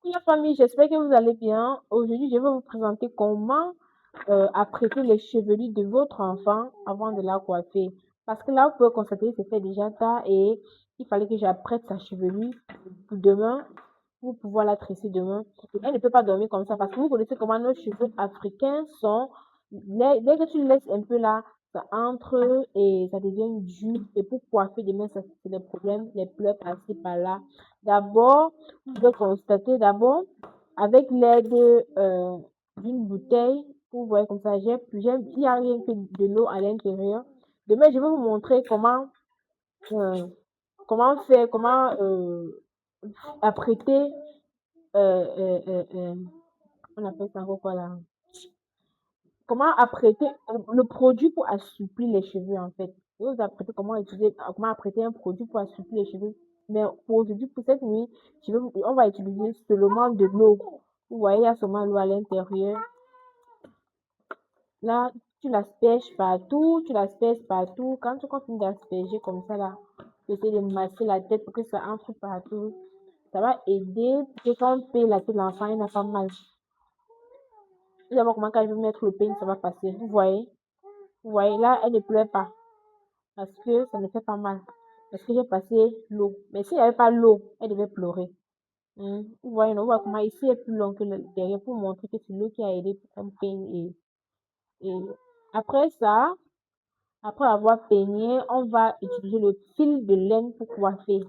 La famille, j'espère que vous allez bien. Aujourd'hui, je vais vous présenter comment apprêter les chevelus de votre enfant avant de la coiffer. Parce que là, vous pouvez constater que c'était déjà tard et il fallait que j'apprête sa chevelure pour demain pour pouvoir la tresser demain. Elle ne peut pas dormir comme ça parce que vous connaissez comment nos cheveux africains sont. Dès que tu le laisses un peu là, ça entre et ça devient dur. Et pour coiffer demain, ça c'est des problèmes, les pleurs par-ci par-là. D'abord, vous pouvez constater d'abord avec l'aide d'une bouteille. Vous voyez comme ça, il n'y a rien que de l'eau à l'intérieur. Demain, je vais vous montrer euh, comment apprêter, euh, euh, euh, euh, on appelle ça encore quoi là? Comment apprêter le produit pour assouplir les cheveux en fait. Je vais vous apprêter comment apprêter un produit pour assouplir les cheveux. Mais pour aujourd'hui, pour cette nuit, on va utiliser seulement de l'eau. Vous voyez, il y a seulement l'eau à l'intérieur. Là, tu l'asperges partout. Quand tu continues d'asperger comme ça là, tu essaies de masser la tête pour que ça entre partout. Ça va aider pour que quand on paye la tête de l'enfant, il n'a pas mal. Tout d'abord, comment quand je vais mettre le pain, ça va passer. Vous voyez, là, elle ne pleure pas parce que ça ne fait pas mal. Parce que j'ai passé l'eau. Mais s'il n'y avait pas l'eau, elle devait pleurer. Vous voyez, on voit comment ici est plus long que le derrière pour montrer que c'est l'eau qui a aidé pour qu'on peigne. Et après ça, après avoir peigné, on va utiliser le fil de laine pour coiffer,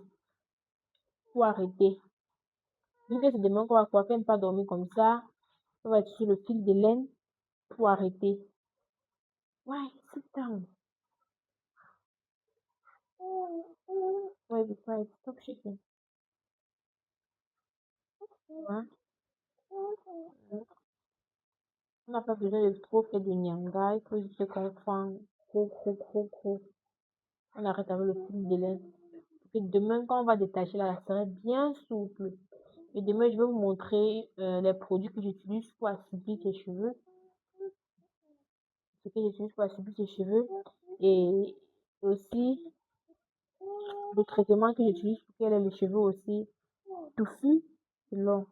pour arrêter. Vu que c'est demain qu'on va coiffer, ne pas dormir comme ça, on va utiliser le fil de laine pour arrêter. Ouais, sit down. Ouais, be quiet. Stop shaking. Ouais. On n'a pas besoin de trop faire de nyanga. Il faut juste qu'on fasse gros. On arrête avec le fil de laine. Et demain, quand on va détacher là, ça serait bien souple. Et demain, je vais vous montrer les produits que j'utilise pour assouplir tes cheveux. Ce que j'utilise pour assouplir tes cheveux. Et aussi, le traitement que j'utilise pour qu'elle ait les cheveux aussi touffus et longs.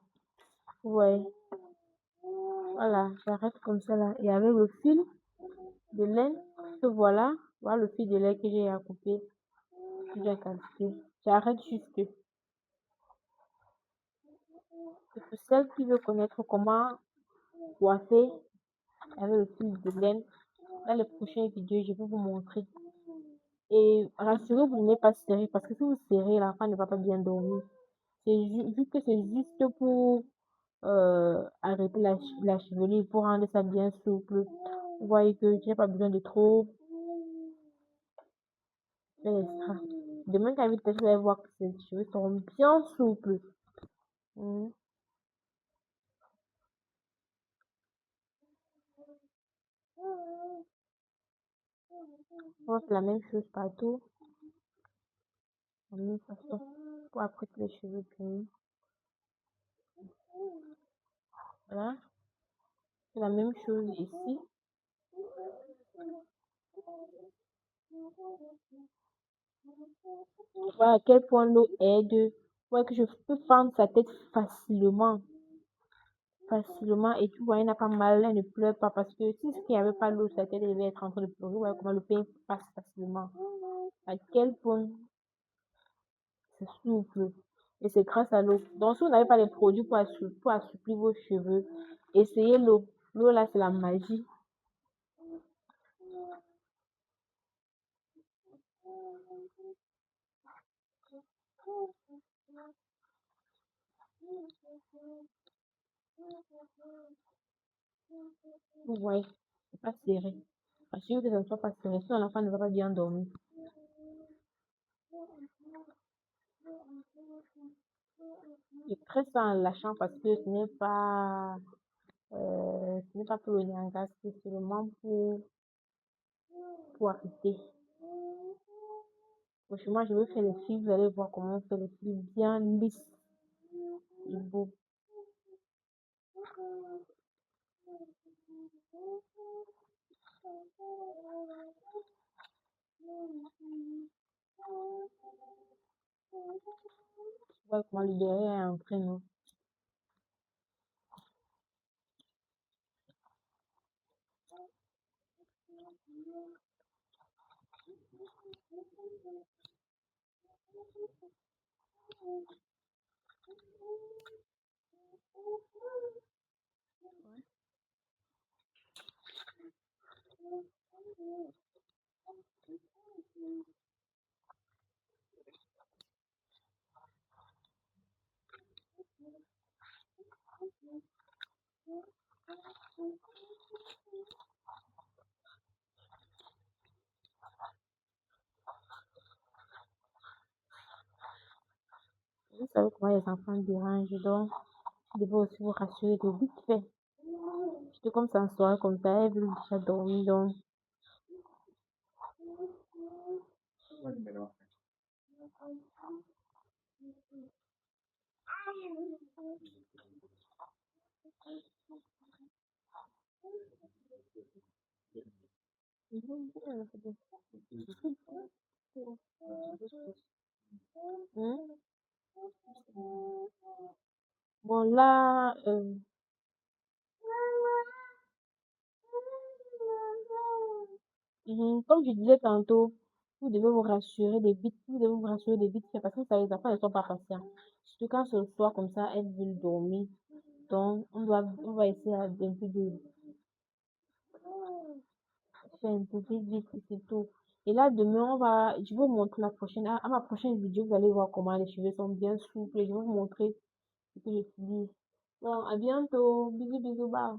Vous voyez. Voilà, j'arrête comme ça là. Et avec le fil de laine, que voilà le fil de laine que j'ai à couper, que j'ai quantifié. J'arrête juste. Et pour celle qui veut connaître comment coiffer avec le fil de laine, dans les prochaines vidéos, je vais vous montrer. Et rassurez-vous, vous n'êtes pas serré parce que si vous serrez, l'enfant ne va pas bien dormir. Vu que c'est juste pour arrêter la chevelure, pour rendre ça bien souple. Vous voyez que j'ai pas besoin de trop faire extra. Demain, quand il va vous allez voir que ses cheveux seront bien souples. Hmm. On va faire la même chose partout, de la même façon, pour apprêter les cheveux bien. Voilà, c'est la même chose ici. Voilà à quel point l'eau aide. Voilà que je peux fendre sa tête facilement et tu vois, elle n'a pas mal, elle ne pleure pas parce que si il n'y avait pas l'eau, sa tête devait être en train de pleurer. Voilà comment le pain passe facilement. À quel point c'est souple. Et c'est grâce à l'eau. Donc, si vous n'avez pas les produits pour assouplir vos cheveux, essayez l'eau. L'eau, là, c'est la magie. Vous voyez, c'est pas serré. Assurez que ça ne soit pas serré, sinon l'enfant ne va pas bien dormir. Je très ça en lâchant parce que ce n'est pas pour le nyanga, c'est seulement pour arrêter. Franchement, je vais faire les fils, vous allez voir comment on fait les fils bien lisses et beaux. Vous voyez comment le derrière est en train, non? Vous savez comment les enfants dérangent, donc vous devez aussi vous rassurer de vite fait. Surtout comme ça en soirée comme ça, elles veulent déjà dormir, donc Hmm. Bon là, comme je disais tantôt, vous devez vous rassurer de vite fait parce que ça, les enfants ne sont pas patients. Surtout quand ce soir comme ça, elles veulent dormir. Donc, on va essayer d'un peu de faire un peu vite, vite, et c'est tout. Et là, demain, je vais vous montrer à ma prochaine vidéo, vous allez voir comment les cheveux sont bien souples. Je vais vous montrer ce que j'utilise. Bon, à bientôt. Bisous, bisous, bye.